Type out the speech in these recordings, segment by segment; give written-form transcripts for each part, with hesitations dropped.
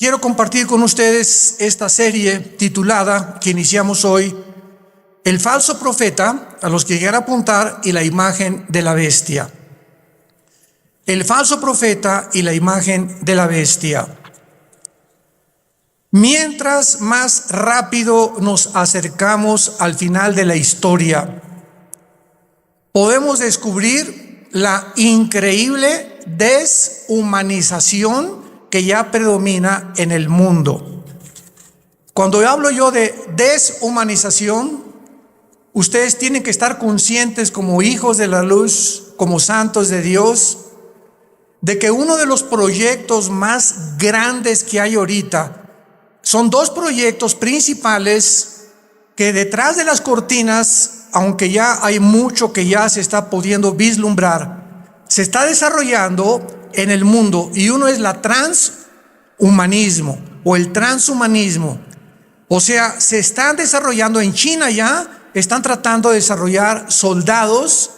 Quiero compartir con ustedes esta serie titulada, que iniciamos hoy, El falso profeta, a los que llegan a apuntar, y la imagen de la bestia. El falso profeta y la imagen de la bestia. Mientras más rápido nos acercamos al final de la historia, podemos descubrir la increíble deshumanización que ya predomina en el mundo. Cuando hablo yo de deshumanización, ustedes tienen que estar conscientes como hijos de la luz, como santos de Dios, de que uno de los proyectos más grandes que hay ahorita son dos proyectos principales que detrás de las cortinas, aunque ya hay mucho que ya se está pudiendo vislumbrar, se está desarrollando en el mundo, y uno es la transhumanismo o el transhumanismo. O sea, se están desarrollando en China, ya están tratando de desarrollar soldados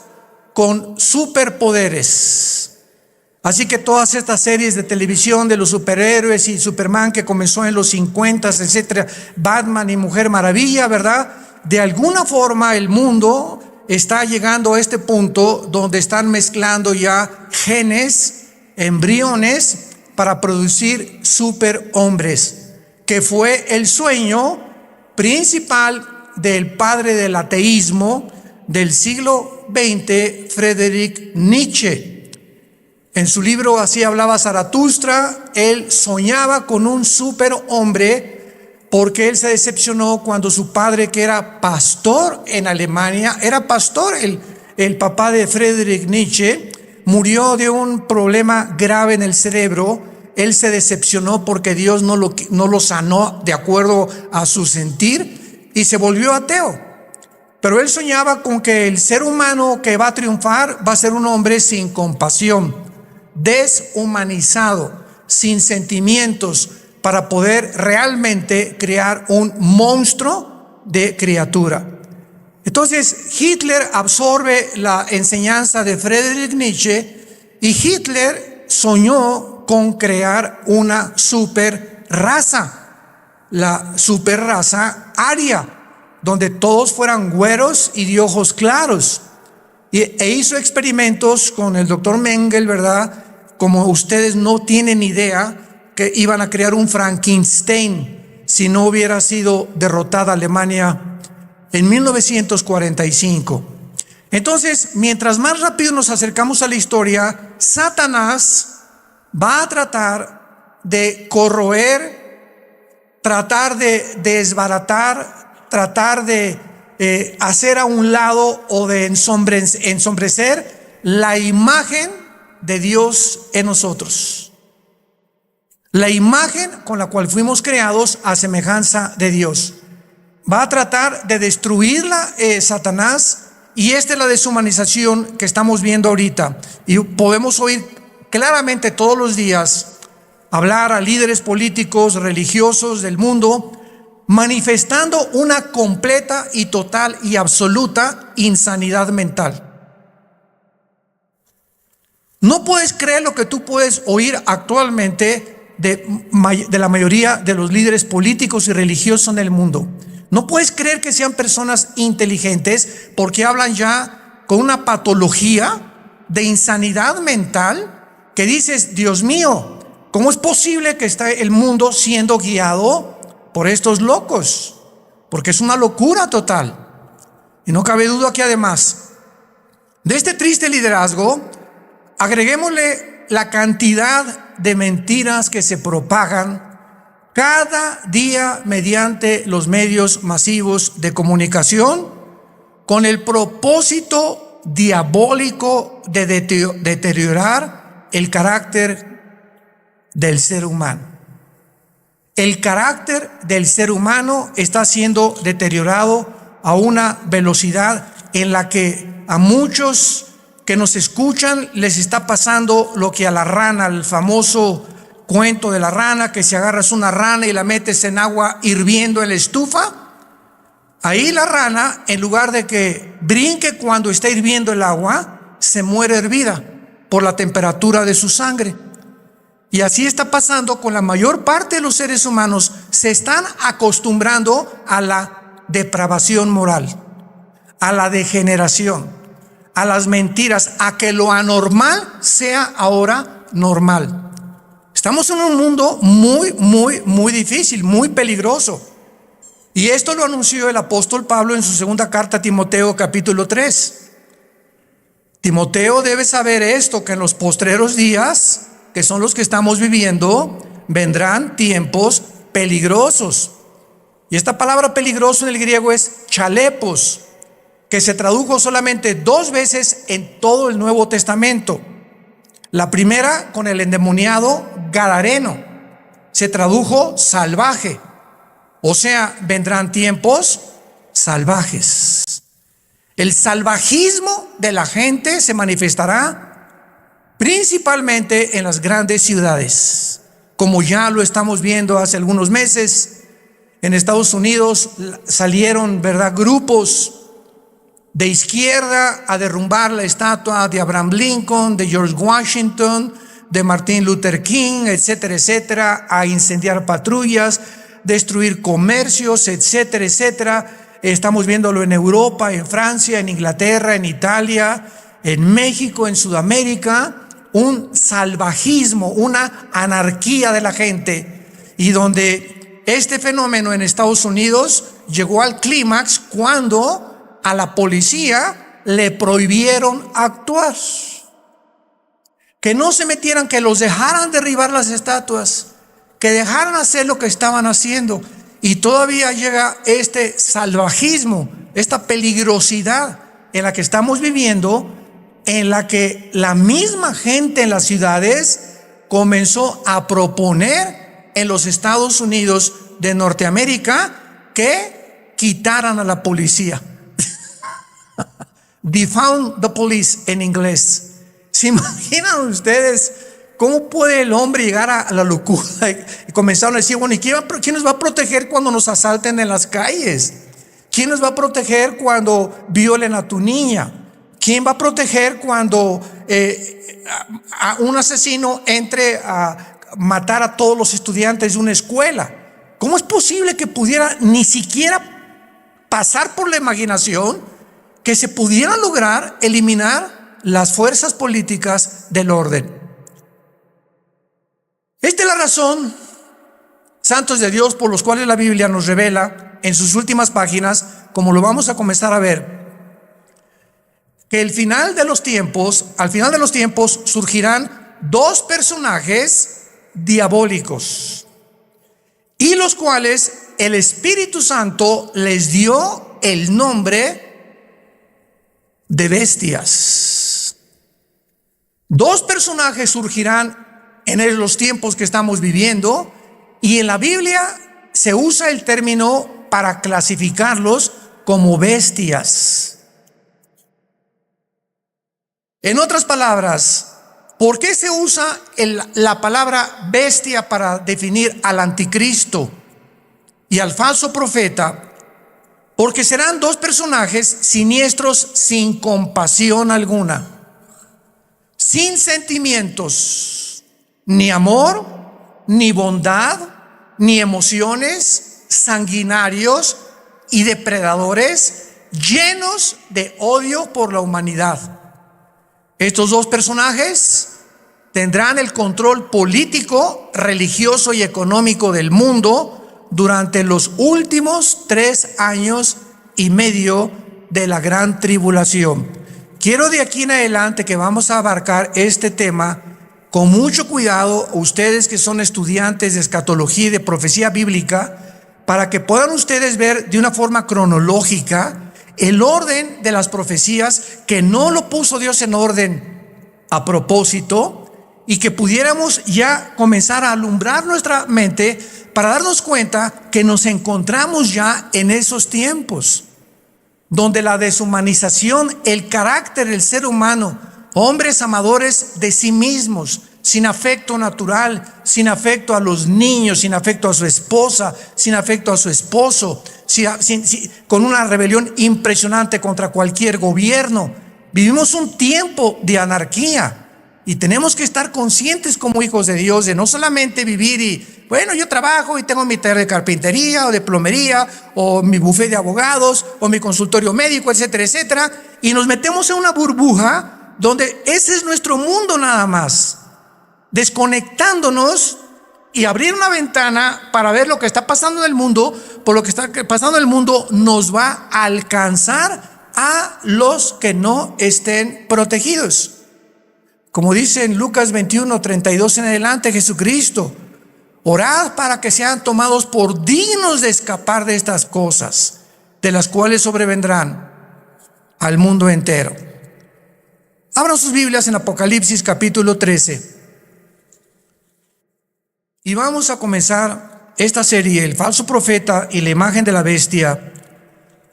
con superpoderes. Así que todas estas series de televisión de los superhéroes y Superman que comenzó en los 50, etcétera, Batman y Mujer Maravilla, ¿verdad? De alguna forma el mundo está llegando a este punto donde están mezclando ya genes, embriones, para producir superhombres, que fue el sueño principal del padre del ateísmo del siglo XX, Friedrich Nietzsche. En su libro Así hablaba Zaratustra, él soñaba con un superhombre porque él se decepcionó cuando su padre, que era pastor en Alemania, era pastor, el papá de Friedrich Nietzsche, murió de un problema grave en el cerebro. Él se decepcionó porque Dios no lo sanó de acuerdo a su sentir y se volvió ateo. Pero él soñaba con que el ser humano que va a triunfar va a ser un hombre sin compasión, deshumanizado, sin sentimientos, para poder realmente crear un monstruo de criatura. Entonces Hitler absorbe la enseñanza de Friedrich Nietzsche, y Hitler soñó con crear una super raza, la super raza aria, donde todos fueran güeros y de ojos claros. E hizo experimentos con el doctor Mengele, ¿verdad? Como ustedes no tienen idea, que iban a crear un Frankenstein si no hubiera sido derrotada Alemania en 1945. Entonces, mientras más rápido nos acercamos a la historia, Satanás va a tratar de corroer, tratar de desbaratar, tratar de hacer a un lado o de ensombrecer la imagen de Dios en nosotros. La imagen con la cual fuimos creados a semejanza de Dios. Va a tratar de destruirla Satanás, y esta es la deshumanización que estamos viendo ahorita. Y podemos oír claramente todos los días hablar a líderes políticos, religiosos del mundo, manifestando una completa y total y absoluta insanidad mental. No puedes creer lo que tú puedes oír actualmente de la mayoría de los líderes políticos y religiosos en el mundo. No puedes creer que sean personas inteligentes, porque hablan ya con una patología de insanidad mental que dices, Dios mío, ¿cómo es posible que esté el mundo siendo guiado por estos locos? Porque es una locura total. Y no cabe duda que además de este triste liderazgo, agreguémosle la cantidad de mentiras que se propagan cada día mediante los medios masivos de comunicación, con el propósito diabólico de deteriorar el carácter del ser humano. El carácter del ser humano está siendo deteriorado a una velocidad en la que a muchos que nos escuchan les está pasando lo que a la rana, el famoso cuento de la rana, que si agarras una rana y la metes en agua hirviendo en la estufa, ahí la rana, en lugar de que brinque cuando está hirviendo el agua, se muere hervida por la temperatura de su sangre. Y así está pasando con la mayor parte de los seres humanos. Se están acostumbrando a la depravación moral, a la degeneración, a las mentiras, a que lo anormal sea ahora normal. Estamos en un mundo muy difícil, muy peligroso. Y esto lo anunció el apóstol Pablo en su segunda carta a Timoteo, capítulo 3. Timoteo debe saber esto, que en los postreros días, que son los que estamos viviendo, vendrán tiempos peligrosos. Y esta palabra peligroso en el griego es chalepos, que se tradujo solamente 2 veces en todo el Nuevo Testamento. La primera con el endemoniado gadareno, se tradujo salvaje. O sea, vendrán tiempos salvajes. El salvajismo de la gente se manifestará principalmente en las grandes ciudades, como ya lo estamos viendo hace algunos meses. En Estados Unidos salieron, grupos de izquierda a derrumbar la estatua de Abraham Lincoln, de George Washington, de Martin Luther King, etcétera, etcétera, a incendiar patrullas, destruir comercios, etcétera, etcétera. Estamos viéndolo en Europa, en Francia, en Inglaterra, en Italia, en México, en Sudamérica, un salvajismo, una anarquía de la gente, y donde este fenómeno en Estados Unidos llegó al clímax cuando a la policía le prohibieron actuar, que no se metieran, que los dejaran derribar las estatuas, que dejaran hacer lo que estaban haciendo. Y todavía llega este salvajismo, esta peligrosidad en la que estamos viviendo, en la que la misma gente en las ciudades comenzó a proponer en los Estados Unidos de Norteamérica que quitaran a la policía. Defund the police en inglés. ¿Se imaginan ustedes cómo puede el hombre llegar a la locura? Y comenzaron a decir, bueno, ¿y quién nos va a proteger cuando nos asalten en las calles? ¿Quién nos va a proteger cuando violen a tu niña? ¿Quién va a proteger cuando a un asesino entre a matar a todos los estudiantes de una escuela? ¿Cómo es posible que pudiera ni siquiera pasar por la imaginación que se pudiera lograr eliminar las fuerzas políticas del orden? Esta es la razón, santos de Dios, por los cuales la Biblia nos revela en sus últimas páginas, como lo vamos a comenzar a ver, que al final de los tiempos surgirán 2 personajes diabólicos, y los cuales el Espíritu Santo les dio el nombre de bestias. 2 personajes surgirán en los tiempos que estamos viviendo, y en la Biblia se usa el término para clasificarlos como bestias. En otras palabras, ¿por qué se usa la palabra bestia para definir al anticristo y al falso profeta? Porque serán 2 personajes siniestros, sin compasión alguna, sin sentimientos, ni amor, ni bondad, ni emociones, sanguinarios y depredadores, llenos de odio por la humanidad. Estos 2 personajes tendrán el control político, religioso y económico del mundo durante los últimos 3 años y medio de la gran tribulación. Quiero de aquí en adelante que vamos a abarcar este tema con mucho cuidado, ustedes que son estudiantes de escatología y de profecía bíblica, para que puedan ustedes ver de una forma cronológica el orden de las profecías, que no lo puso Dios en orden a propósito, y que pudiéramos ya comenzar a alumbrar nuestra mente para darnos cuenta que nos encontramos ya en esos tiempos, donde la deshumanización, el carácter del ser humano, hombres amadores de sí mismos, sin afecto natural, sin afecto a los niños, sin afecto a su esposa, sin afecto a su esposo, con una rebelión impresionante contra cualquier gobierno. Vivimos un tiempo de anarquía, Y tenemos que estar conscientes como hijos de Dios de no solamente vivir y, bueno, yo trabajo y tengo mi taller de carpintería o de plomería o mi bufete de abogados o mi consultorio médico, etcétera, etcétera. Y nos metemos en una burbuja donde ese es nuestro mundo nada más. Desconectándonos y abrir una ventana para ver lo que está pasando en el mundo. Por lo que está pasando en el mundo nos va a alcanzar a los que no estén protegidos. Como dice en Lucas 21:32 en adelante, Jesucristo: orad para que sean tomados por dignos de escapar de estas cosas, de las cuales sobrevendrán al mundo entero. Abran sus Biblias en Apocalipsis capítulo 13. Y vamos a comenzar esta serie, el falso profeta y la imagen de la bestia.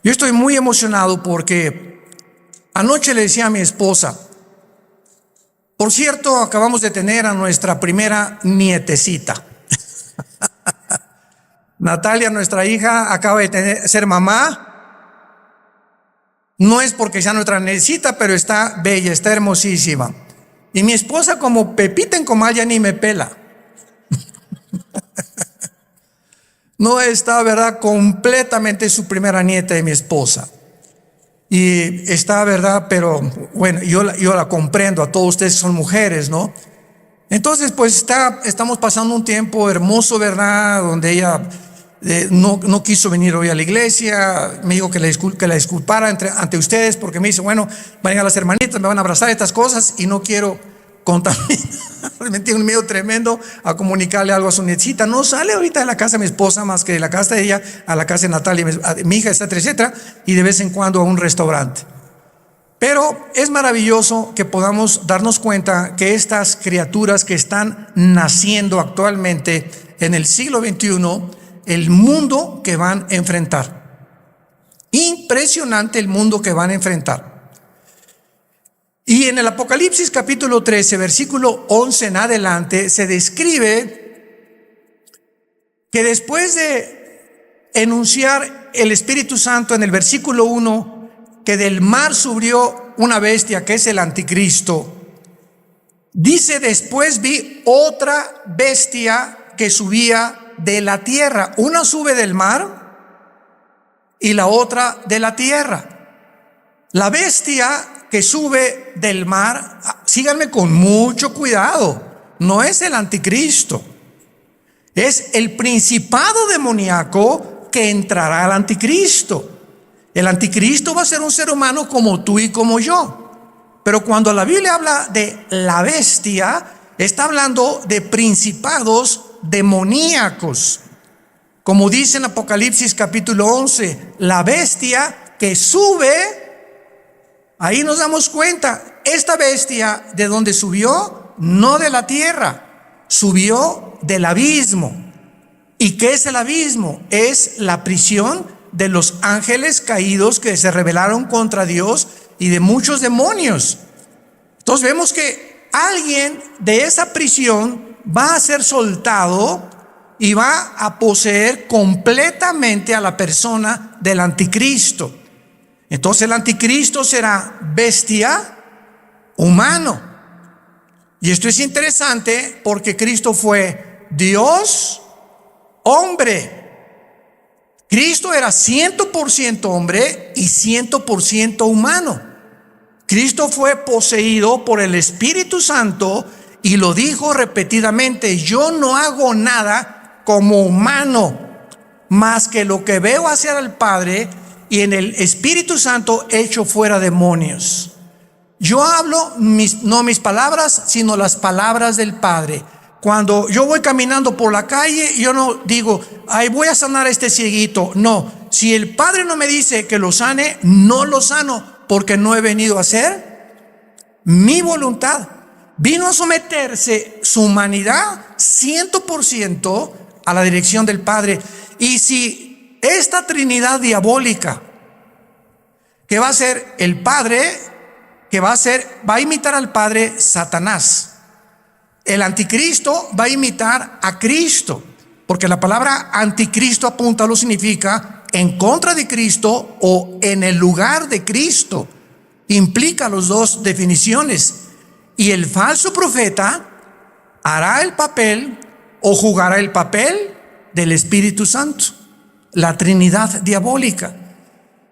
Yo estoy muy emocionado porque anoche le decía a mi esposa, por cierto, acabamos de tener a nuestra primera nietecita. Natalia, nuestra hija, acaba de ser mamá. No es porque sea nuestra nietecita, pero está bella, está hermosísima. Y mi esposa, como Pepita en comal, ya ni me pela. No está, ¿verdad?, completamente su primera nieta de mi esposa. Y está, ¿verdad? Pero bueno, yo la comprendo, a todos ustedes son mujeres, ¿no? Entonces, pues estamos pasando un tiempo hermoso, ¿verdad? Donde ella no quiso venir hoy a la iglesia. Me dijo que la disculpara ante ustedes, porque me dice, bueno, van a llegar las hermanitas, me van a abrazar, estas cosas, y no quiero contaminar. Me tiene un miedo tremendo a comunicarle algo a su nietecita. No sale ahorita de la casa de mi esposa más que de la casa de ella a la casa de Natalia, mi hija, etcétera, etcétera, y de vez en cuando a un restaurante. Pero es maravilloso que podamos darnos cuenta que estas criaturas que están naciendo actualmente en el siglo XXI, el mundo que van a enfrentar. Impresionante el mundo que van a enfrentar. Y en el Apocalipsis capítulo 13, versículo 11 en adelante, se describe que después de enunciar el Espíritu Santo en el versículo 1, que del mar subió una bestia que es el anticristo, dice: después vi otra bestia que subía de la tierra. Una sube del mar y la otra de la tierra. La bestia que sube del mar, síganme con mucho cuidado, no es el anticristo, es el principado demoníaco que entrará al anticristo. El anticristo va a ser un ser humano como tú y como yo, pero cuando la Biblia habla de la bestia, está hablando de principados demoníacos, como dice en Apocalipsis capítulo 11, la bestia que sube. Ahí nos damos cuenta, esta bestia, ¿de dónde subió? No de la tierra, subió del abismo. ¿Y qué es el abismo? Es la prisión de los ángeles caídos que se rebelaron contra Dios y de muchos demonios. Entonces vemos que alguien de esa prisión va a ser soltado y va a poseer completamente a la persona del anticristo. Entonces el anticristo será bestia, humano. Y esto es interesante porque Cristo fue Dios, hombre. Cristo era 100% hombre y 100% humano. Cristo fue poseído por el Espíritu Santo y lo dijo repetidamente: yo no hago nada como humano, más que lo que veo hacer al Padre, y en el Espíritu Santo echo fuera demonios. Yo hablo no mis palabras, sino las palabras del Padre. Cuando yo voy caminando por la calle, yo no digo, ay, voy a sanar a este cieguito. No, si el Padre no me dice que lo sane, no lo sano, porque no he venido a hacer mi voluntad. Vino a someterse su humanidad 100% a la dirección del Padre. Y si esta Trinidad diabólica, que va a ser el Padre, va a imitar al Padre, Satanás. El anticristo va a imitar a Cristo, porque la palabra anticristo apúntalo significa en contra de Cristo o en el lugar de Cristo. Implica las dos definiciones. Y el falso profeta hará el papel o jugará el papel del Espíritu Santo, la Trinidad diabólica.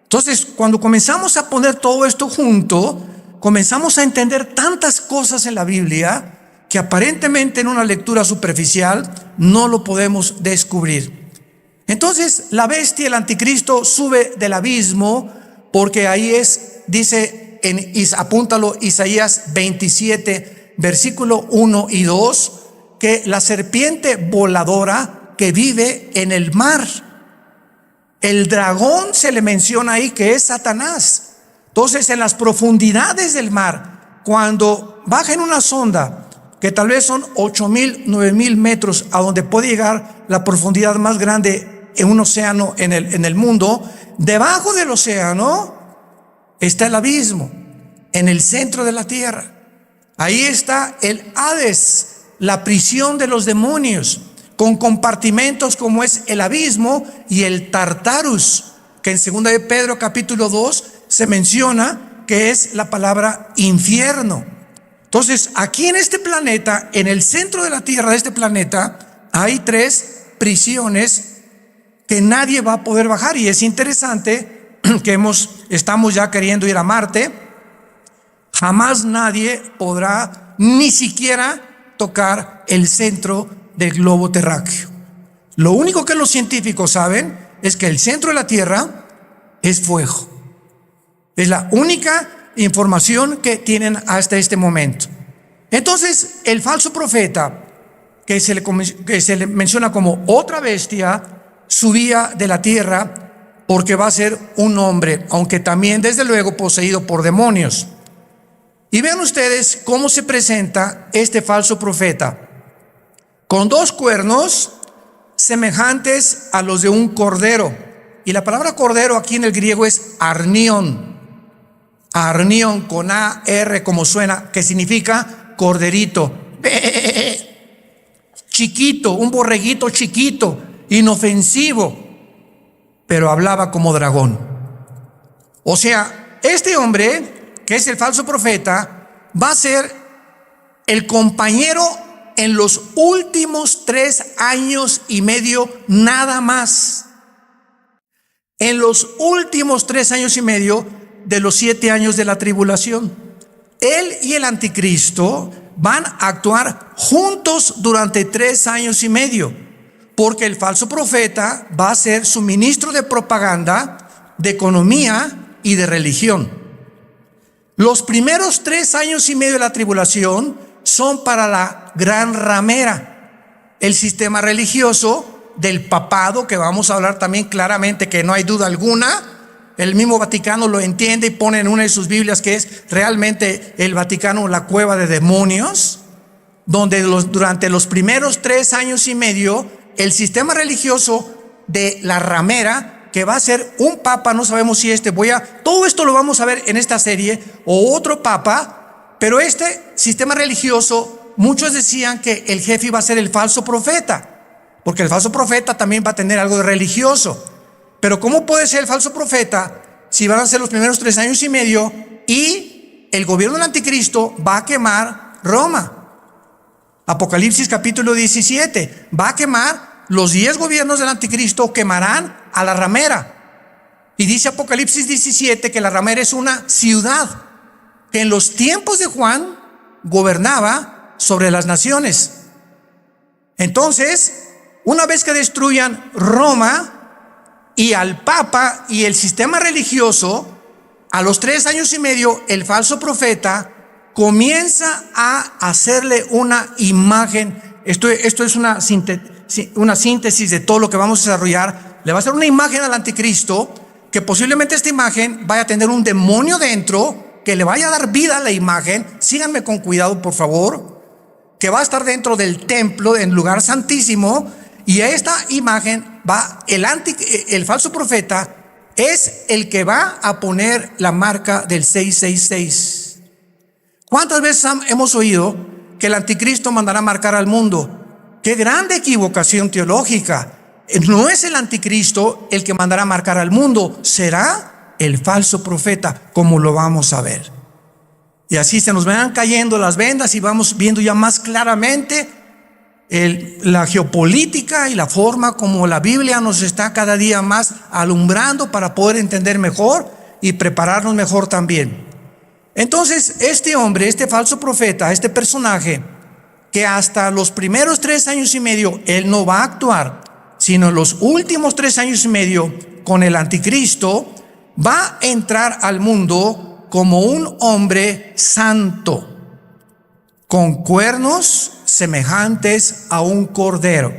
Entonces, cuando comenzamos a poner todo esto junto, comenzamos a entender tantas cosas en la Biblia que aparentemente en una lectura superficial no lo podemos descubrir. Entonces, la bestia, el anticristo, sube del abismo, porque ahí dice, apúntalo, Isaías 27, versículo 1 y 2, que la serpiente voladora que vive en el mar. El dragón se le menciona ahí que es Satanás. Entonces, en las profundidades del mar, cuando baja en una sonda, que tal vez son 8,000, 9,000 metros, a donde puede llegar la profundidad más grande en un océano en el mundo, debajo del océano está el abismo, en el centro de la tierra. Ahí está el Hades, la prisión de los demonios, con compartimentos como es el abismo y el Tartarus, que en 2 de Pedro capítulo 2 se menciona que es la palabra infierno. Entonces, aquí en este planeta, en el centro de la tierra de este planeta, hay 3 prisiones que nadie va a poder bajar. Y es interesante que estamos ya queriendo ir a Marte. Jamás nadie podrá ni siquiera tocar el centro del globo terráqueo. Lo único que los científicos saben es que el centro de la Tierra es fuego. Es la única información que tienen hasta este momento. Entonces, el falso profeta, que se le menciona como otra bestia, subía de la tierra porque va a ser un hombre, aunque también desde luego poseído por demonios. Y vean ustedes cómo se presenta este falso profeta, con 2 cuernos semejantes a los de un cordero. Y la palabra cordero aquí en el griego es arnión. Arnión con A-R como suena, que significa corderito. Chiquito, un borreguito chiquito, inofensivo, pero hablaba como dragón. O sea, este hombre, que es el falso profeta, va a ser el compañero en los últimos 3 años y medio nada más. En los últimos 3 años y medio de los 7 años de la tribulación. Él y el anticristo van a actuar juntos durante 3 años y medio, porque el falso profeta va a ser su ministro de propaganda, de economía y de religión. Los primeros 3 años y medio de la tribulación son para la gran ramera, el sistema religioso del papado, que vamos a hablar también claramente, que no hay duda alguna. El mismo Vaticano lo entiende y pone en una de sus Biblias que es realmente el Vaticano la cueva de demonios, donde durante los primeros 3 años y medio el sistema religioso de la ramera, que va a ser un papa, no sabemos si todo esto lo vamos a ver en esta serie, o otro papa, pero este sistema religioso, muchos decían que el jefe iba a ser el falso profeta, porque el falso profeta también va a tener algo de religioso. Pero ¿cómo puede ser el falso profeta si van a ser los primeros 3 años y medio y el gobierno del anticristo va a quemar Roma? Apocalipsis capítulo 17, va a quemar los 10 gobiernos del anticristo, quemarán a la ramera. Y dice Apocalipsis 17 que la ramera es una ciudad que en los tiempos de Juan gobernaba sobre las naciones. Entonces, una vez que destruyan Roma y al Papa y el sistema religioso, a los 3 años y medio, el falso profeta comienza a hacerle una imagen. Esto es una síntesis de todo lo que vamos a desarrollar. Le va a hacer una imagen al anticristo, que posiblemente esta imagen vaya a tener un demonio dentro, que le vaya a dar vida a la imagen. Síganme con cuidado, por favor. Que va a estar dentro del templo, en el lugar santísimo. Y a esta imagen el falso profeta es el que va a poner la marca del 666. ¿Cuántas veces hemos oído que el anticristo mandará marcar al mundo? ¡Qué grande equivocación teológica! No es el anticristo el que mandará marcar al mundo, será el falso profeta, como lo vamos a ver. Y así se nos van cayendo las vendas y vamos viendo ya más claramente la geopolítica y la forma como la Biblia nos está cada día más alumbrando para poder entender mejor y prepararnos mejor también. Entonces, este hombre, este falso profeta, este personaje, que hasta los primeros 3 años y medio él no va a actuar, sino en los últimos 3 años y medio con el anticristo, va a entrar al mundo como un hombre santo, con cuernos semejantes a un cordero.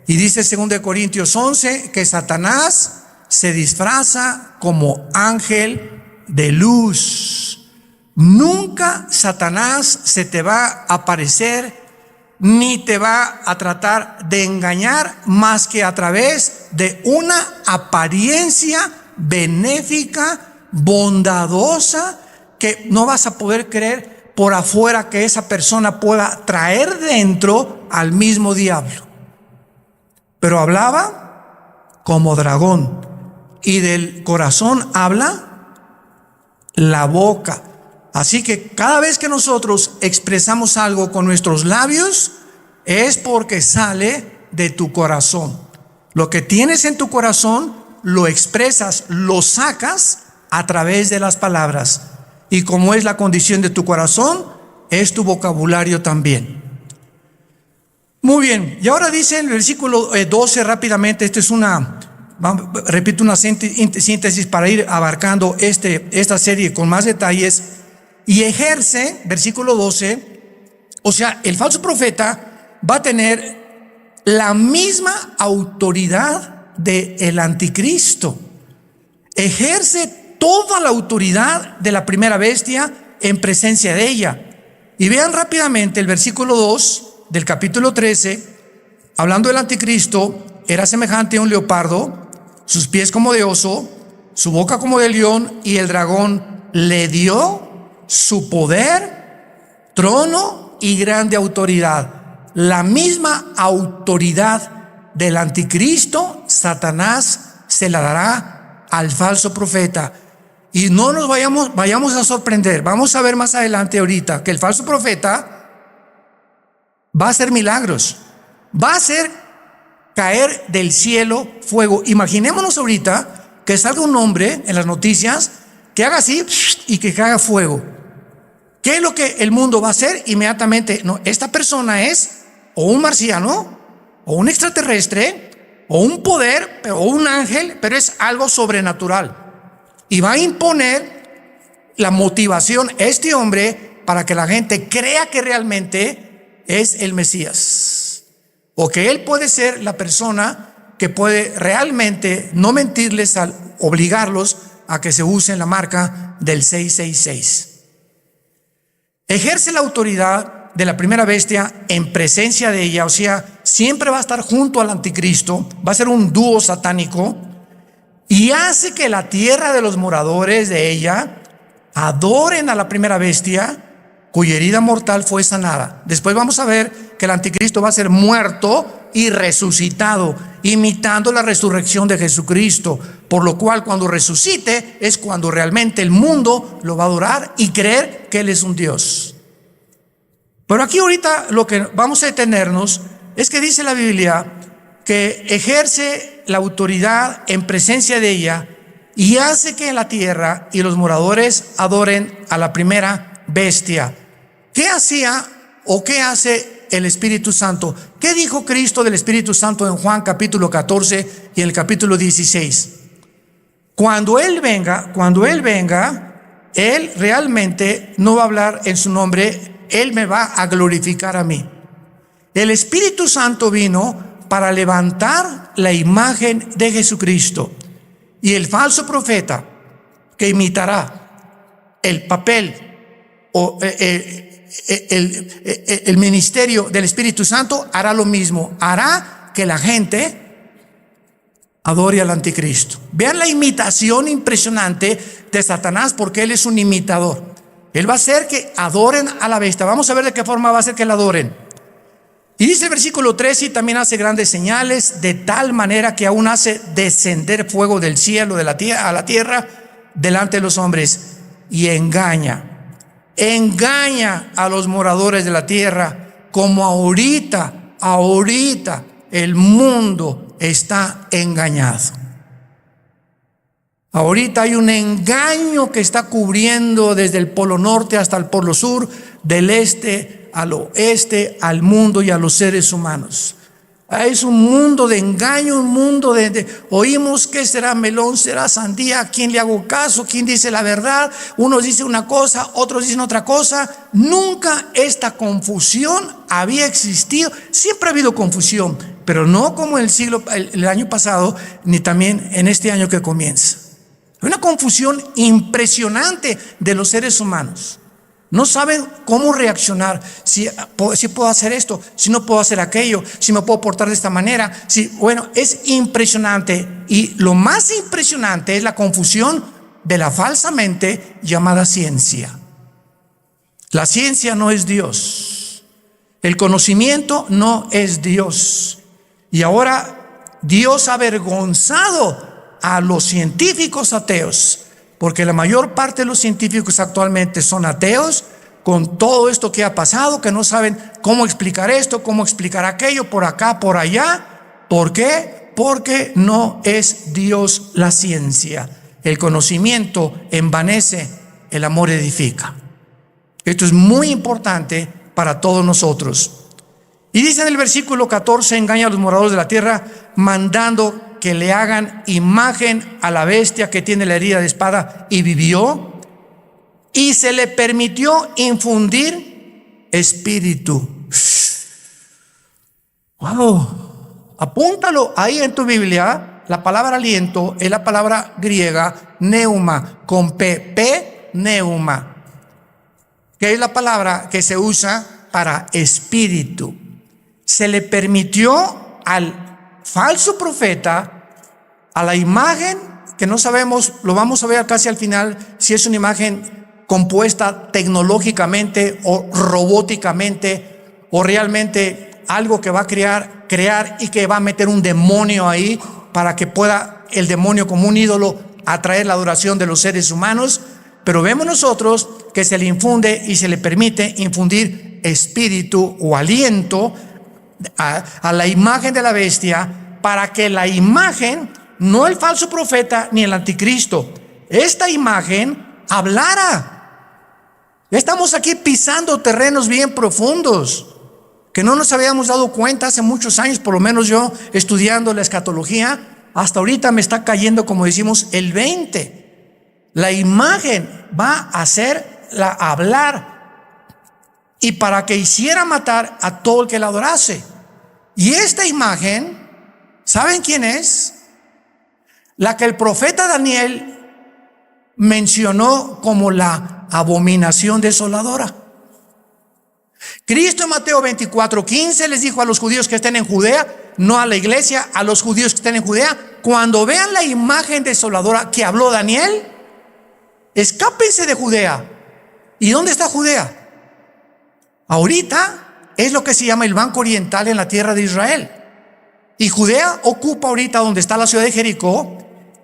Y dice 2 Corintios 11 que Satanás se disfraza como ángel de luz. Nunca Satanás se te va a aparecer ni te va a tratar de engañar más que a través de una apariencia benéfica, bondadosa, que no vas a poder creer por afuera que esa persona pueda traer dentro al mismo diablo. Pero hablaba como dragón, y del corazón habla la boca. Así que cada vez que nosotros expresamos algo con nuestros labios, es porque sale de tu corazón. Lo que tienes en tu corazón, lo expresas, lo sacas a través de las palabras. Y como es la condición de tu corazón, es tu vocabulario también. Muy bien, y ahora dice en el versículo 12 rápidamente, repito una síntesis para ir abarcando esta serie con más detalles. Y ejerce, versículo 12, o sea, el falso profeta va a tener la misma autoridad del anticristo. Ejerce toda la autoridad de la primera bestia en presencia de ella. Y vean rápidamente el versículo 2 del capítulo 13, hablando del anticristo, era semejante a un leopardo, sus pies como de oso, su boca como de león, y el dragón le dio su poder, trono y grande autoridad. La misma autoridad del anticristo, Satanás se la dará al falso profeta. Y no nos vayamos a sorprender. Vamos a ver más adelante ahorita que el falso profeta va a hacer milagros, va a hacer caer del cielo fuego. Imaginémonos ahorita que salga un hombre en las noticias que haga así y que caiga fuego. ¿Qué es lo que el mundo va a hacer inmediatamente? No, esta persona es o un marciano, o un extraterrestre, o un poder, o un ángel, pero es algo sobrenatural. Y va a imponer la motivación a este hombre para que la gente crea que realmente es el Mesías, o que él puede ser la persona que puede realmente no mentirles al obligarlos a que se usen la marca del 666. Ejerce la autoridad de la primera bestia en presencia de ella, o sea, siempre va a estar junto al anticristo, va a ser un dúo satánico, y hace que la tierra de los moradores de ella adoren a la primera bestia, cuya herida mortal fue sanada. Después vamos a ver que el anticristo va a ser muerto y resucitado, imitando la resurrección de Jesucristo, por lo cual cuando resucite es cuando realmente el mundo lo va a adorar y creer que Él es un Dios. Pero aquí ahorita lo que vamos a detenernos es que dice la Biblia que ejerce la autoridad en presencia de ella y hace que la tierra y los moradores adoren a la primera bestia. ¿Qué hacía o qué hace el Espíritu Santo? ¿Qué dijo Cristo del Espíritu Santo en Juan capítulo 14 y en el capítulo 16? Cuando Él venga, Él realmente no va a hablar en su nombre, Él me va a glorificar a mí. El Espíritu Santo vino para levantar la imagen de Jesucristo, y el falso profeta que imitará el papel o el ministerio del Espíritu Santo hará lo mismo, hará que la gente adore al anticristo. Vean la imitación impresionante de Satanás, porque él es un imitador. Él va a hacer que adoren a la bestia. Vamos a ver de qué forma va a hacer que la adoren. Y dice el versículo 13, y también hace grandes señales, de tal manera que aún hace descender fuego del cielo a la tierra delante de los hombres, y engaña engaña a los moradores de la tierra, como ahorita el mundo está engañado. Ahorita hay un engaño que está cubriendo desde el polo norte hasta el polo sur, del este al oeste, al mundo y a los seres humanos. Es un mundo de engaño, un mundo oímos que será melón, será sandía, ¿a quién le hago caso? ¿Quién dice la verdad? Unos dicen una cosa, otros dicen otra cosa. Nunca esta confusión había existido. Siempre ha habido confusión, pero no como el año pasado, ni también en este año que comienza. Una confusión impresionante de los seres humanos. No saben cómo reaccionar, si puedo hacer esto, si no puedo hacer aquello, si me puedo portar de esta manera. Bueno, es impresionante. Y lo más impresionante es la confusión de la falsamente llamada ciencia. La ciencia no es Dios. El conocimiento no es Dios. Y ahora Dios ha avergonzado a los científicos ateos, porque la mayor parte de los científicos actualmente son ateos, con todo esto que ha pasado, que no saben cómo explicar esto, cómo explicar aquello, por acá, por allá. ¿Por qué? Porque no es Dios la ciencia. El conocimiento envanece, el amor edifica. Esto es muy importante para todos nosotros. Y dice en el versículo 14, engaña a los moradores de la tierra, mandando que le hagan imagen a la bestia que tiene la herida de espada y vivió, y se le permitió infundir espíritu. Wow, apúntalo ahí en tu Biblia. La palabra aliento es la palabra griega neuma, con P, neuma, que es la palabra que se usa para espíritu. Se le permitió al falso profeta, a la imagen que no sabemos, lo vamos a ver casi al final, si es una imagen compuesta tecnológicamente o robóticamente, o realmente algo que va a crear y que va a meter un demonio ahí para que pueda el demonio como un ídolo atraer la adoración de los seres humanos. Pero vemos nosotros que se le infunde y se le permite infundir espíritu o aliento a la imagen de la bestia, para que la imagen, no el falso profeta ni el anticristo, esta imagen hablara. Estamos aquí pisando terrenos bien profundos que no nos habíamos dado cuenta hace muchos años, por lo menos yo estudiando la escatología, hasta ahorita me está cayendo, como decimos, el 20. La imagen va a hacerla hablar, y para que hiciera matar a todo el que la adorase. Y esta imagen, ¿saben quién es? La que el profeta Daniel mencionó como la abominación desoladora. Cristo en Mateo 24:15 les dijo a los judíos que estén en Judea, no a la iglesia, a los judíos que estén en Judea: cuando vean la imagen desoladora que habló Daniel, escápense de Judea. ¿Y dónde está Judea? Ahorita es lo que se llama el Banco Oriental en la tierra de Israel. Y Judea ocupa ahorita donde está la ciudad de Jericó,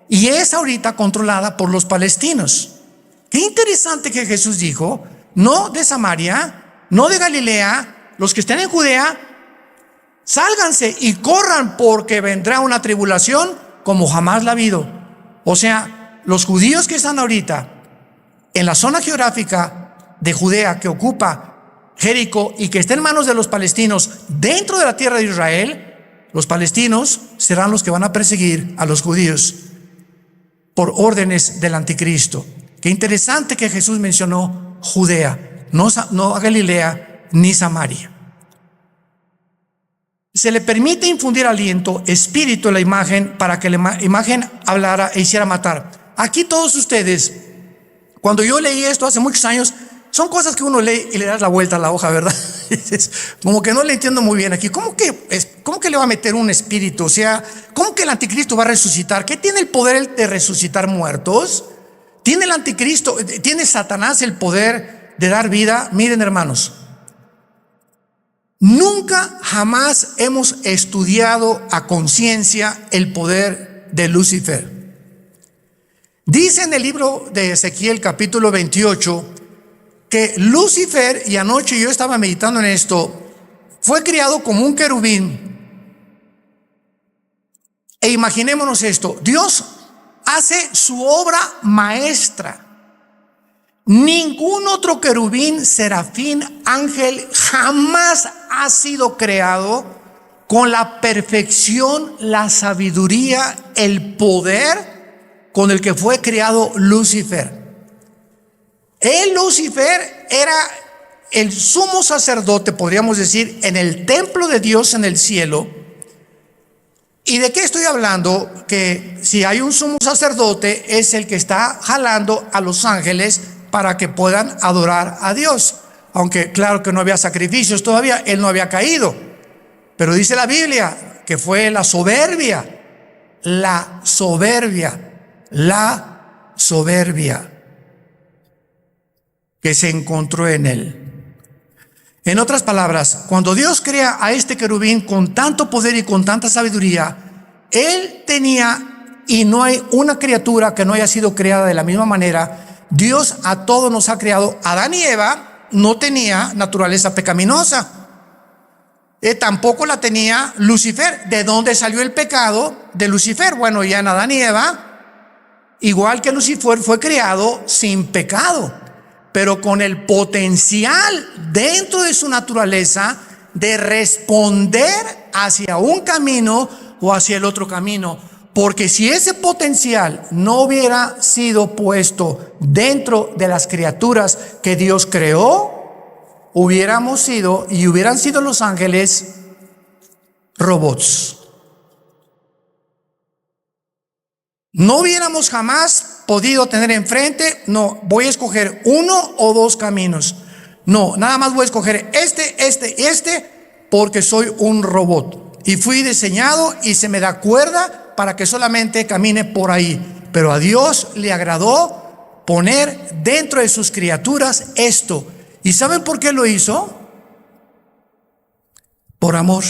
y es ahorita controlada por los palestinos. Qué interesante que Jesús dijo: no de Samaria, no de Galilea, los que estén en Judea, sálganse y corran, porque vendrá una tribulación como jamás la ha habido. O sea, los judíos que están ahorita en la zona geográfica de Judea, que ocupa Jericó y que está en manos de los palestinos dentro de la tierra de Israel, los palestinos serán los que van a perseguir a los judíos por órdenes del anticristo. Qué interesante que Jesús mencionó Judea, no a Galilea ni Samaria. Se le permite infundir aliento, espíritu en la imagen, para que la imagen hablara e hiciera matar. Aquí todos ustedes, cuando yo leí esto hace muchos años, son cosas que uno lee y le das la vuelta a la hoja, ¿verdad? Como que no le entiendo muy bien aquí. ¿Cómo que le va a meter un espíritu? O sea, ¿cómo que el anticristo va a resucitar? ¿Qué tiene el poder de resucitar muertos? ¿Tiene el anticristo, tiene Satanás el poder de dar vida? Miren, hermanos, nunca jamás hemos estudiado a conciencia el poder de Lucifer. Dice en el libro de Ezequiel capítulo 28 que Lucifer, y anoche yo estaba meditando en esto, fue criado como un querubín. E imaginémonos esto: Dios hace su obra maestra. Ningún otro querubín, serafín, ángel jamás ha sido creado con la perfección, la sabiduría, el poder con el que fue creado Lucifer. Lucifer era el sumo sacerdote, podríamos decir, en el templo de Dios en el cielo. ¿Y de qué estoy hablando? Que si hay un sumo sacerdote, es el que está jalando a los ángeles para que puedan adorar a Dios. Aunque claro que no había sacrificios todavía, él no había caído. Pero dice la Biblia que fue la soberbia que se encontró en él. En otras palabras, cuando Dios crea a este querubín con tanto poder y con tanta sabiduría, él tenía, y no hay una criatura que no haya sido creada de la misma manera. Dios a todos nos ha creado. Adán y Eva no tenía naturaleza pecaminosa. Tampoco la tenía Lucifer. ¿De dónde salió el pecado de Lucifer? Bueno, ya en Adán y Eva, igual que Lucifer, fue creado sin pecado, pero con el potencial dentro de su naturaleza de responder hacia un camino o hacia el otro camino. Porque si ese potencial no hubiera sido puesto dentro de las criaturas que Dios creó, hubiéramos sido, y hubieran sido los ángeles, robots. No hubiéramos jamás podido tener enfrente, no, voy a escoger uno o dos caminos. No, nada más voy a escoger este, porque soy un robot. Y fui diseñado y se me da cuerda para que solamente camine por ahí. Pero a Dios le agradó poner dentro de sus criaturas esto. ¿Y saben por qué lo hizo? Por amor.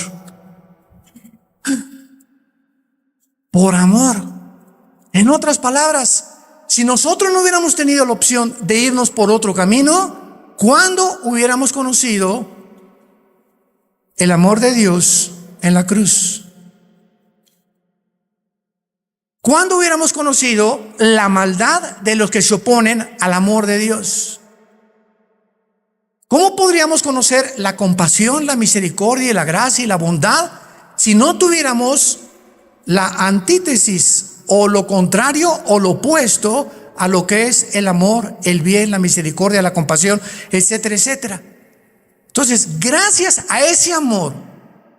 Por amor. En otras palabras, si nosotros no hubiéramos tenido la opción de irnos por otro camino, ¿cuándo hubiéramos conocido el amor de Dios en la cruz? ¿Cuándo hubiéramos conocido la maldad de los que se oponen al amor de Dios? ¿Cómo podríamos conocer la compasión, la misericordia, la gracia y la bondad si no tuviéramos la antítesis o lo contrario o lo opuesto a lo que es el amor, el bien, la misericordia, la compasión, etcétera, etcétera? Entonces, gracias a ese amor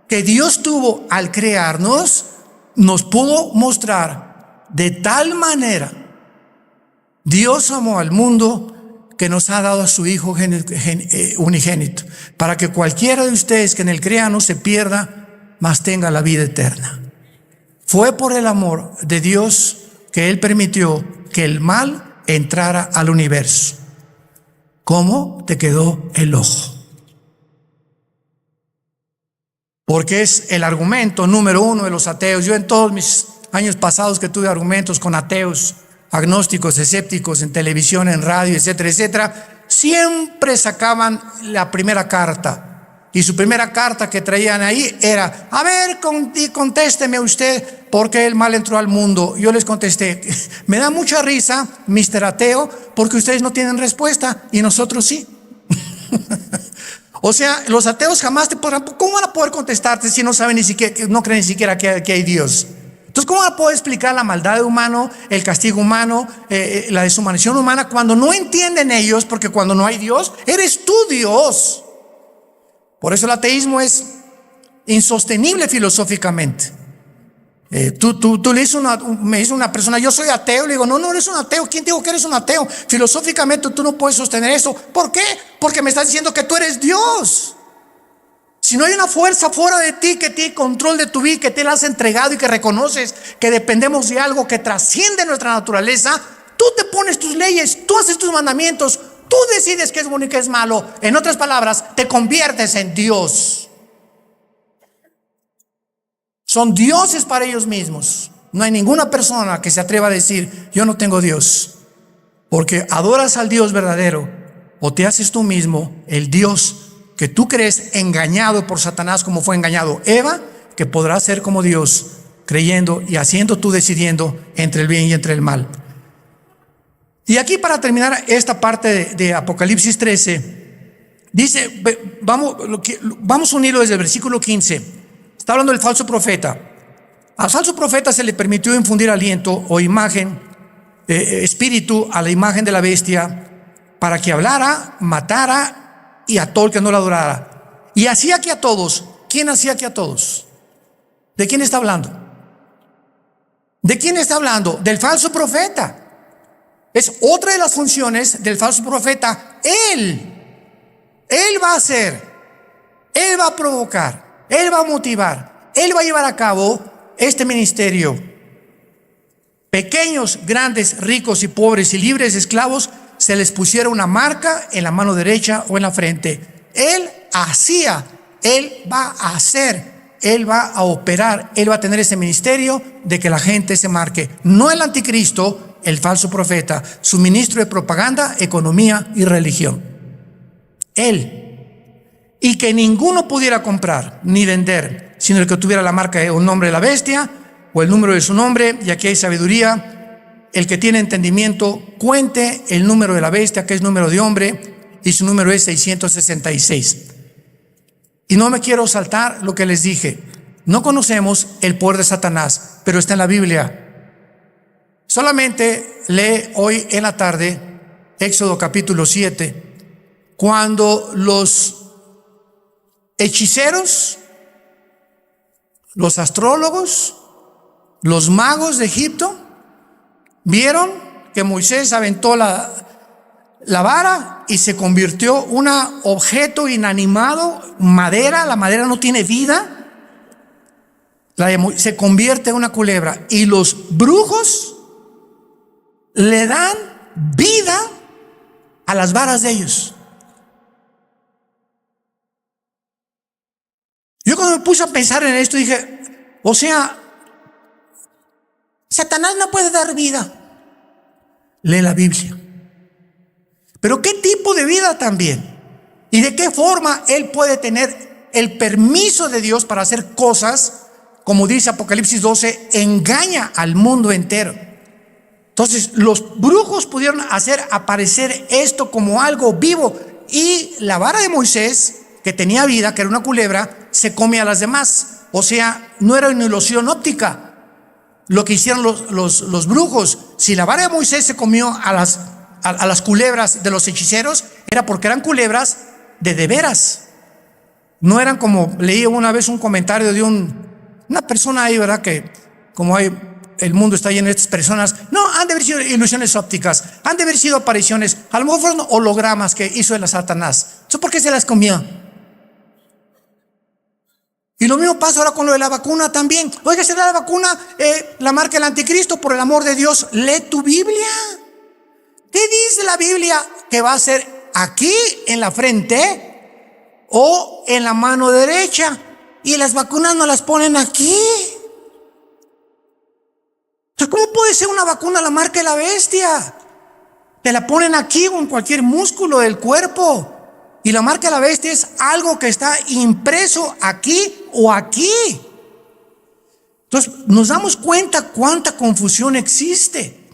que Dios tuvo al crearnos, nos pudo mostrar de tal manera. Dios amó al mundo que nos ha dado a su Hijo unigénito, para que cualquiera de ustedes que en él crea no se pierda, mas tenga la vida eterna. Fue por el amor de Dios que él permitió que el mal entrara al universo. ¿Cómo te quedó el ojo? Porque es el argumento número uno de los ateos. Yo en todos mis años pasados que tuve argumentos con ateos, agnósticos, escépticos, en televisión, en radio, etcétera, etcétera, siempre sacaban la primera carta. Y su primera carta que traían ahí era: a ver, contésteme usted, ¿por qué el mal entró al mundo? Yo les contesté: me da mucha risa, Mr. Ateo, porque ustedes no tienen respuesta y nosotros sí. O sea, los ateos jamás te podrán, ¿cómo van a poder contestarte si no saben ni siquiera, no creen ni siquiera que hay Dios? Entonces, ¿cómo van a poder explicar la maldad humana, el castigo humano, la deshumanización humana, cuando no entienden ellos? Porque cuando no hay Dios, eres tú Dios. Por eso el ateísmo es insostenible filosóficamente. Tú le dices me dice una persona: yo soy ateo. Le digo: no eres un ateo. ¿Quién te dijo que eres un ateo? Filosóficamente tú no puedes sostener eso. ¿Por qué? Porque me estás diciendo que tú eres Dios. Si no hay una fuerza fuera de ti que tiene control de tu vida, que te la has entregado y que reconoces que dependemos de algo que trasciende nuestra naturaleza, tú te pones tus leyes, tú haces tus mandamientos, tú decides qué es bueno y qué es malo. En otras palabras, te conviertes en Dios. Son dioses para ellos mismos. No hay ninguna persona que se atreva a decir: yo no tengo Dios, porque adoras al Dios verdadero o te haces tú mismo el Dios que tú crees, engañado por Satanás como fue engañado Eva, que podrás ser como Dios, creyendo y haciendo tú, decidiendo entre el bien y entre el mal. Y aquí, para terminar esta parte de Apocalipsis 13, dice, vamos a unirlo desde el versículo 15. Está hablando del falso profeta. Al falso profeta se le permitió infundir aliento o imagen, espíritu a la imagen de la bestia, para que hablara, matara y a todo el que no la adorara. Y hacía que a todos. ¿Quién hacía que a todos? ¿De quién está hablando? ¿De quién está hablando? Del falso profeta. Es otra de las funciones del falso profeta. Él va a hacer, él va a provocar, él va a motivar, él va a llevar a cabo este ministerio. Pequeños, grandes, ricos y pobres y libres, esclavos, se les pusiera una marca en la mano derecha o en la frente. Él hacía, él va a hacer, él va a operar, él va a tener ese ministerio de que la gente se marque. No el anticristo, el falso profeta, su ministro de propaganda, economía y religión. Él. Y que ninguno pudiera comprar ni vender, sino el que tuviera la marca o el nombre de la bestia o el número de su nombre. Y aquí hay sabiduría. El que tiene entendimiento, cuente el número de la bestia, que es número de hombre, y su número es 666. Y no me quiero saltar lo que les dije. No conocemos el poder de Satanás, pero está en la Biblia. Solamente lee hoy en la tarde Éxodo capítulo 7, cuando los hechiceros, los astrólogos, los magos de Egipto vieron que Moisés aventó la vara y se convirtió un objeto inanimado, madera. La madera no tiene vida, se convierte en una culebra, y los brujos le dan vida a las varas de ellos. Yo, cuando me puse a pensar en esto, dije, o sea, Satanás no puede dar vida. Lee la Biblia. Pero ¿qué tipo de vida también? ¿Y de qué forma él puede tener el permiso de Dios para hacer cosas? Como dice Apocalipsis 12, engaña al mundo entero. Entonces, los brujos pudieron hacer aparecer esto como algo vivo, y la vara de Moisés, que tenía vida, que era una culebra, se come a las demás. O sea, no era una ilusión óptica lo que hicieron los brujos. Si la vara de Moisés se comió a las culebras de los hechiceros, era porque eran culebras de veras. No eran como, leí una vez un comentario de una persona ahí, ¿verdad? Que como el mundo está lleno de estas personas, no, han de haber sido ilusiones ópticas, han de haber sido apariciones, a lo mejor fueron hologramas que hizo el Satanás. ¿Eso por qué se las comió? Y lo mismo pasa ahora con lo de la vacuna también. Oiga, ¿será la vacuna la marca del anticristo? Por el amor de Dios, lee tu Biblia. ¿Qué dice la Biblia que va a ser aquí en la frente o en la mano derecha? Y las vacunas no las ponen aquí. Entonces, ¿cómo puede ser una vacuna la marca de la bestia? Te la ponen aquí o en cualquier músculo del cuerpo. Y la marca de la bestia es algo que está impreso aquí o aquí. Entonces, nos damos cuenta cuánta confusión existe.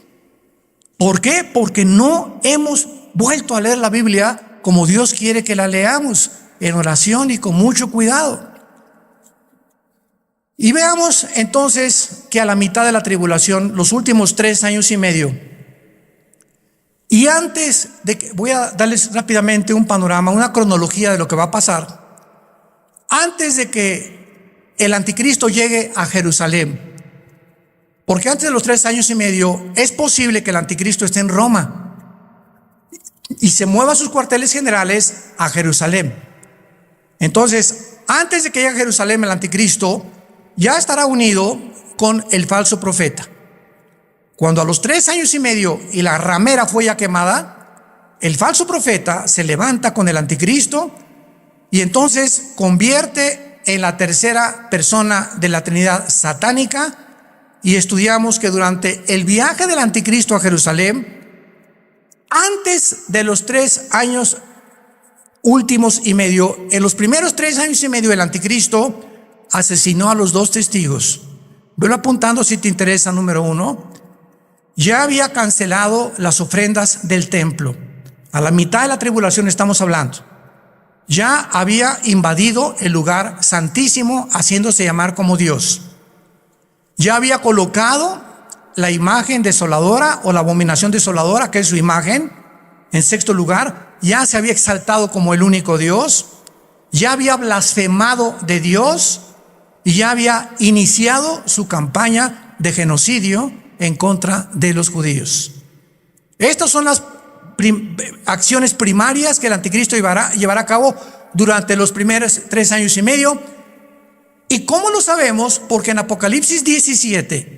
¿Por qué? Porque no hemos vuelto a leer la Biblia como Dios quiere que la leamos, en oración y con mucho cuidado. Y veamos entonces que a la mitad de la tribulación, los últimos 3 años y medio, y antes de que, voy a darles rápidamente un panorama, una cronología de lo que va a pasar, antes de que el anticristo llegue a Jerusalén, porque antes de los 3 años y medio es posible que el anticristo esté en Roma y se mueva sus cuarteles generales a Jerusalén. Entonces, antes de que llegue a Jerusalén el anticristo, ya estará unido con el falso profeta. Cuando a los 3 años y medio y la ramera fue ya quemada, el falso profeta se levanta con el anticristo y entonces convierte en la tercera persona de la Trinidad satánica. Y estudiamos que durante el viaje del anticristo a Jerusalén, Antes de los 3 años últimos y medio, en los primeros 3 años y medio, el anticristo asesinó a los 2 testigos. Velo apuntando si te interesa. Número 1, ya había cancelado las ofrendas del templo. A la mitad de la tribulación estamos hablando. Ya había invadido el lugar santísimo, haciéndose llamar como Dios. Ya había colocado la imagen desoladora o la abominación desoladora, que es su imagen, en 6º lugar. Ya se había exaltado como el único Dios. Ya había blasfemado de Dios y ya había iniciado su campaña de genocidio en contra de los judíos. Estas son las acciones primarias que el anticristo llevará a cabo durante los primeros 3 años y medio. ¿Y cómo lo sabemos? Porque en Apocalipsis 17,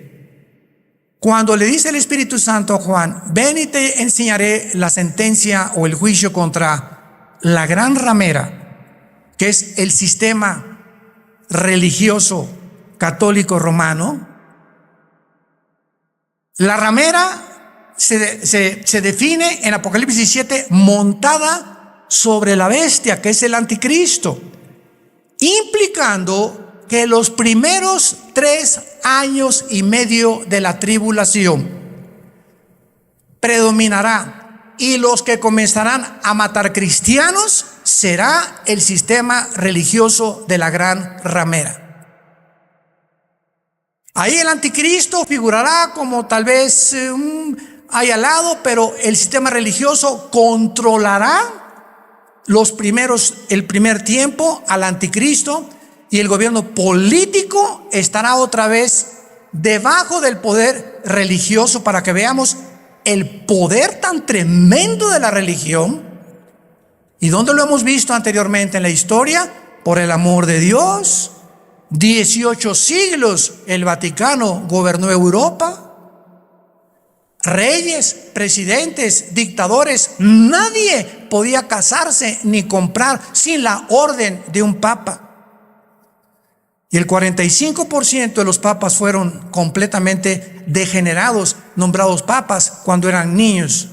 cuando le dice el Espíritu Santo a Juan: ven y te enseñaré la sentencia o el juicio contra la gran ramera, que es el sistema religioso católico romano. La ramera se define en Apocalipsis 17 montada sobre la bestia, que es el anticristo, implicando que los primeros 3 años y medio de la tribulación predominará, y los que comenzarán a matar cristianos será el sistema religioso de la gran ramera. Ahí el anticristo figurará como tal vez ahí al lado, pero el sistema religioso controlará el primer tiempo al anticristo, y el gobierno político estará otra vez debajo del poder religioso, para que veamos el poder tan tremendo de la religión. ¿Y dónde lo hemos visto anteriormente en la historia? Por el amor de Dios, 18 siglos el Vaticano gobernó Europa. Reyes, presidentes, dictadores, nadie podía casarse ni comprar sin la orden de un papa. Y el 45% de los papas fueron completamente degenerados, nombrados papas cuando eran niños.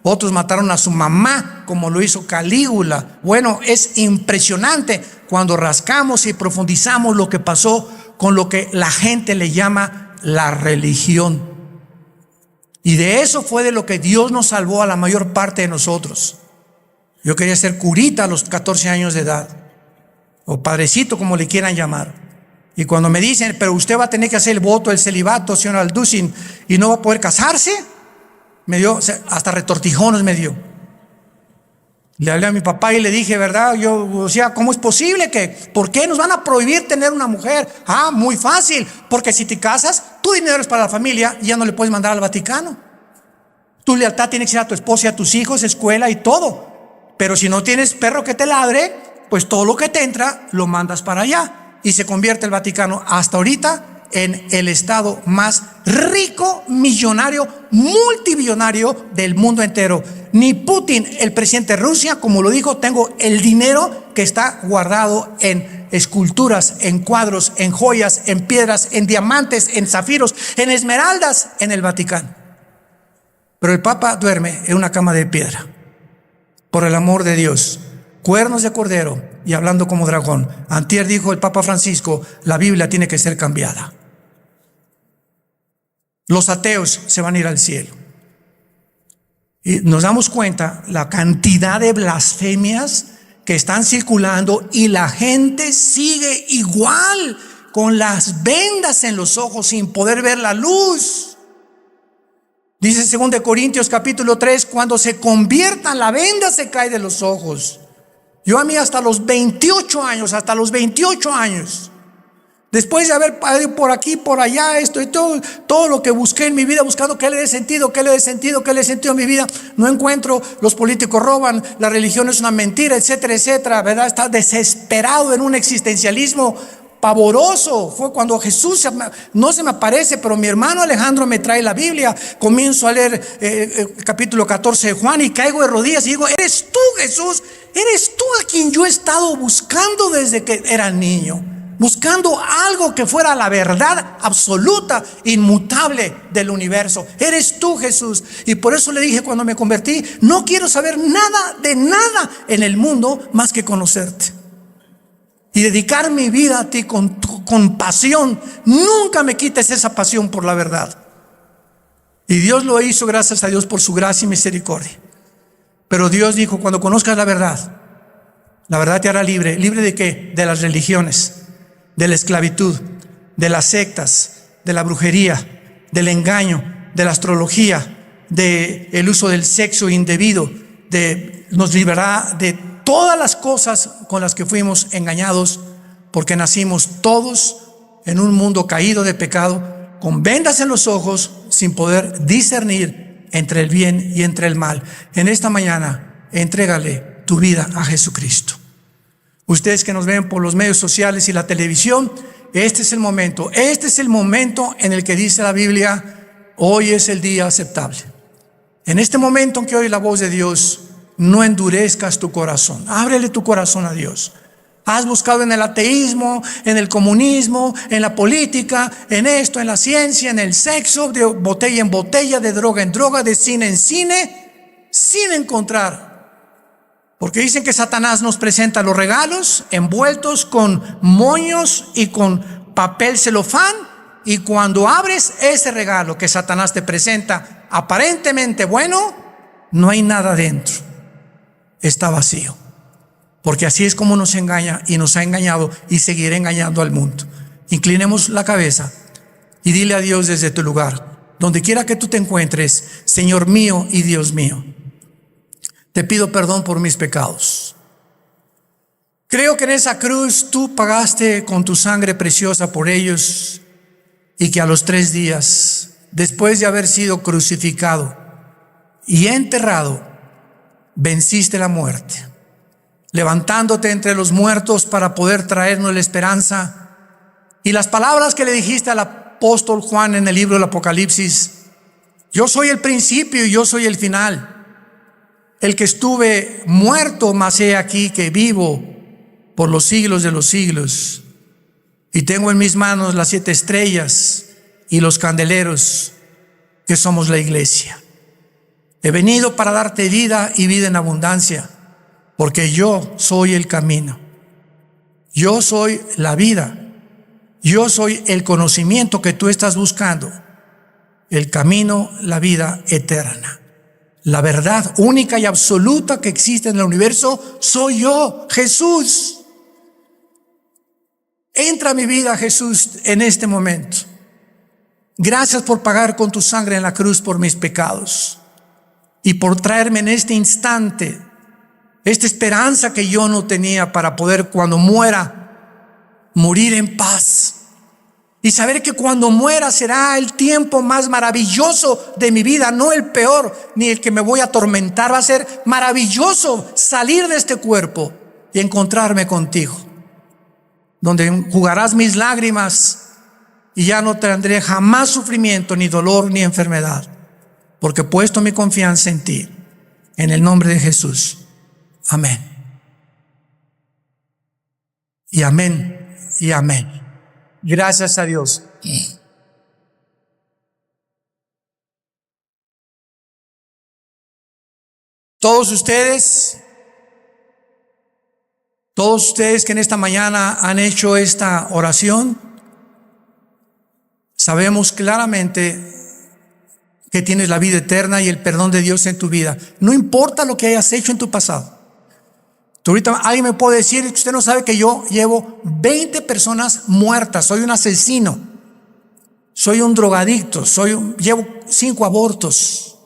Otros mataron a su mamá, como lo hizo Calígula. Bueno, es impresionante cuando rascamos y profundizamos lo que pasó con lo que la gente le llama la religión. Y de eso fue de lo que Dios nos salvó a la mayor parte de nosotros. Yo quería ser curita a los 14 años de edad, o padrecito, como le quieran llamar. Y cuando me dicen: pero usted va a tener que hacer el voto del celibato, señor Alducin, y no va a poder casarse, me dio, hasta retortijones me dio. Le hablé a mi papá y le dije: ¿verdad? ¿Cómo es posible por qué nos van a prohibir tener una mujer? Muy fácil, porque si te casas, tu dinero es para la familia y ya no le puedes mandar al Vaticano. Tu lealtad tiene que ser a tu esposa y a tus hijos, escuela y todo. Pero si no tienes perro que te ladre, pues todo lo que te entra lo mandas para allá. Y se convierte el Vaticano hasta ahorita en el estado más rico, millonario, multibillonario del mundo entero. Ni Putin, el presidente de Rusia, como lo dijo: tengo el dinero que está guardado en esculturas, en cuadros, en joyas, en piedras, en diamantes, en zafiros, en esmeraldas, en el Vaticano. Pero el Papa duerme en una cama de piedra, por el amor de Dios. Cuernos de cordero y hablando como dragón. Antier dijo el Papa Francisco: la Biblia tiene que ser cambiada. Los ateos se van a ir al cielo. Y nos damos cuenta la cantidad de blasfemias que están circulando, y la gente sigue igual, con las vendas en los ojos, sin poder ver la luz. Dice 2 Corintios capítulo 3: cuando se conviertan, la venda se cae de los ojos. Yo a mí hasta los 28 años, después de haber ido por aquí, por allá, esto y todo lo que busqué en mi vida, buscando qué le dé sentido a mi vida, no encuentro. Los políticos roban, la religión es una mentira, etcétera, etcétera, ¿verdad? Está desesperado en un existencialismo pavoroso. Fue cuando Jesús no se me aparece, pero mi hermano Alejandro me trae la Biblia. Comienzo a leer capítulo 14 de Juan y caigo de rodillas y digo: ¿eres tú, Jesús? ¿Eres tú a quien yo he estado buscando desde que era niño? buscando algo que fuera la verdad absoluta, inmutable del universo. Eres tú, Jesús. Y por eso le dije cuando me convertí, no quiero saber nada de nada en el mundo más que conocerte y dedicar mi vida a ti con pasión. Nunca me quites esa pasión por la verdad. Y Dios lo hizo, gracias a Dios, por su gracia y misericordia. Pero Dios dijo, cuando conozcas la verdad te hará libre. ¿Libre de qué? De las religiones, de la esclavitud, de las sectas, de la brujería, del engaño, de la astrología, del uso del sexo indebido, nos librará de todas las cosas con las que fuimos engañados, porque nacimos todos en un mundo caído de pecado, con vendas en los ojos, sin poder discernir entre el bien y entre el mal. En esta mañana, entrégale tu vida a Jesucristo. Ustedes que nos ven por los medios sociales y la televisión, este es el momento en el que dice la Biblia, hoy es el día aceptable. En este momento en que oye la voz de Dios, no endurezcas tu corazón, ábrele tu corazón a Dios. Has buscado en el ateísmo, en el comunismo, en la política, en esto, en la ciencia, en el sexo, de botella en botella, de droga en droga, de cine en cine, sin encontrar. Porque dicen que Satanás nos presenta los regalos envueltos con moños y con papel celofán, y cuando abres ese regalo que Satanás te presenta, aparentemente bueno, no hay nada dentro. Está vacío. Porque así es como nos engaña y nos ha engañado y seguirá engañando al mundo. Inclinemos la cabeza y dile a Dios desde tu lugar, donde quiera que tú te encuentres, Señor mío y Dios mío, te pido perdón por mis pecados. Creo que en esa cruz tú pagaste con tu sangre preciosa por ellos, y que a los 3 días, después de haber sido crucificado y enterrado, venciste la muerte, levantándote entre los muertos para poder traernos la esperanza. Y las palabras que le dijiste al apóstol Juan en el libro del Apocalipsis: yo soy el principio y yo soy el final, el que estuve muerto, mas he aquí que vivo por los siglos de los siglos, y tengo en mis manos las 7 estrellas y los candeleros, que somos la iglesia. He venido para darte vida y vida en abundancia, porque yo soy el camino, yo soy la vida, yo soy el conocimiento que tú estás buscando, el camino, la vida eterna, la verdad única y absoluta que existe en el universo. Soy yo, Jesús. Entra a mi vida, Jesús, en este momento. Gracias por pagar con tu sangre en la cruz por mis pecados y por traerme en este instante esta esperanza que yo no tenía, para poder, cuando muera, morir en paz y saber que cuando muera será el tiempo más maravilloso de mi vida, no el peor ni el que me voy a atormentar. Va a ser maravilloso salir de este cuerpo y encontrarme contigo, donde enjugarás mis lágrimas y ya no tendré jamás sufrimiento, ni dolor, ni enfermedad, porque he puesto mi confianza en ti, en el nombre de Jesús. Amén. Y amén. Y amén. Gracias a Dios. Todos ustedes que en esta mañana han hecho esta oración, sabemos claramente que tienes la vida eterna y el perdón de Dios en tu vida. No importa lo que hayas hecho en tu pasado. Tú ahorita alguien me puede decir que usted no sabe que yo llevo 20 personas muertas, soy un asesino, soy un drogadicto, llevo 5 abortos,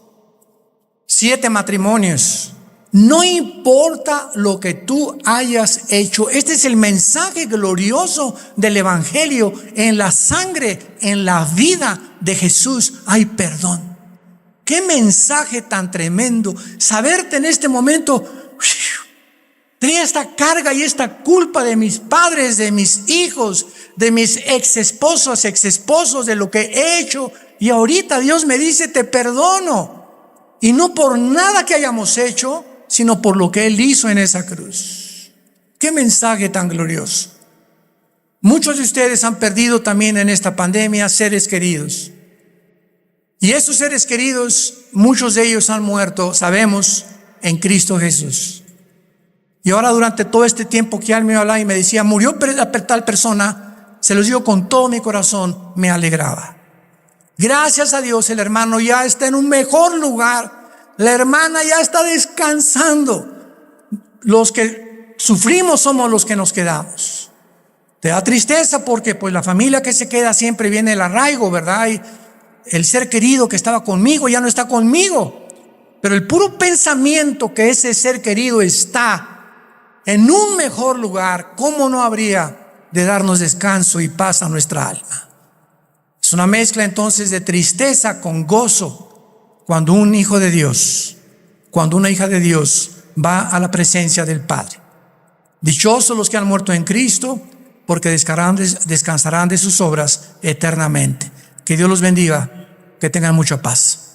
7 matrimonios. No importa lo que tú hayas hecho, este es el mensaje glorioso del Evangelio. En la sangre, en la vida de Jesús hay perdón. Qué mensaje tan tremendo, saberte en este momento, tenía esta carga y esta culpa de mis padres, de mis hijos, de mis exesposos, de lo que he hecho, y ahorita Dios me dice: te perdono, y no por nada que hayamos hecho, sino por lo que Él hizo en esa cruz. Qué mensaje tan glorioso. Muchos de ustedes han perdido también en esta pandemia seres queridos. Y esos seres queridos, muchos de ellos han muerto, sabemos, en Cristo Jesús. Y ahora durante todo este tiempo que Él me hablaba y me decía, murió tal persona, se los digo con todo mi corazón, me alegraba. Gracias a Dios, el hermano ya está en un mejor lugar. La hermana ya está descansando. Los que sufrimos somos los que nos quedamos. Te da tristeza porque pues la familia que se queda siempre viene el arraigo, ¿verdad? Y el ser querido que estaba conmigo ya no está conmigo. Pero el puro pensamiento que ese ser querido está en un mejor lugar, ¿cómo no habría de darnos descanso y paz a nuestra alma? Es una mezcla entonces de tristeza con gozo cuando un hijo de Dios, cuando una hija de Dios va a la presencia del Padre. Dichosos los que han muerto en Cristo, porque descansarán de sus obras eternamente. Que Dios los bendiga, que tengan mucha paz.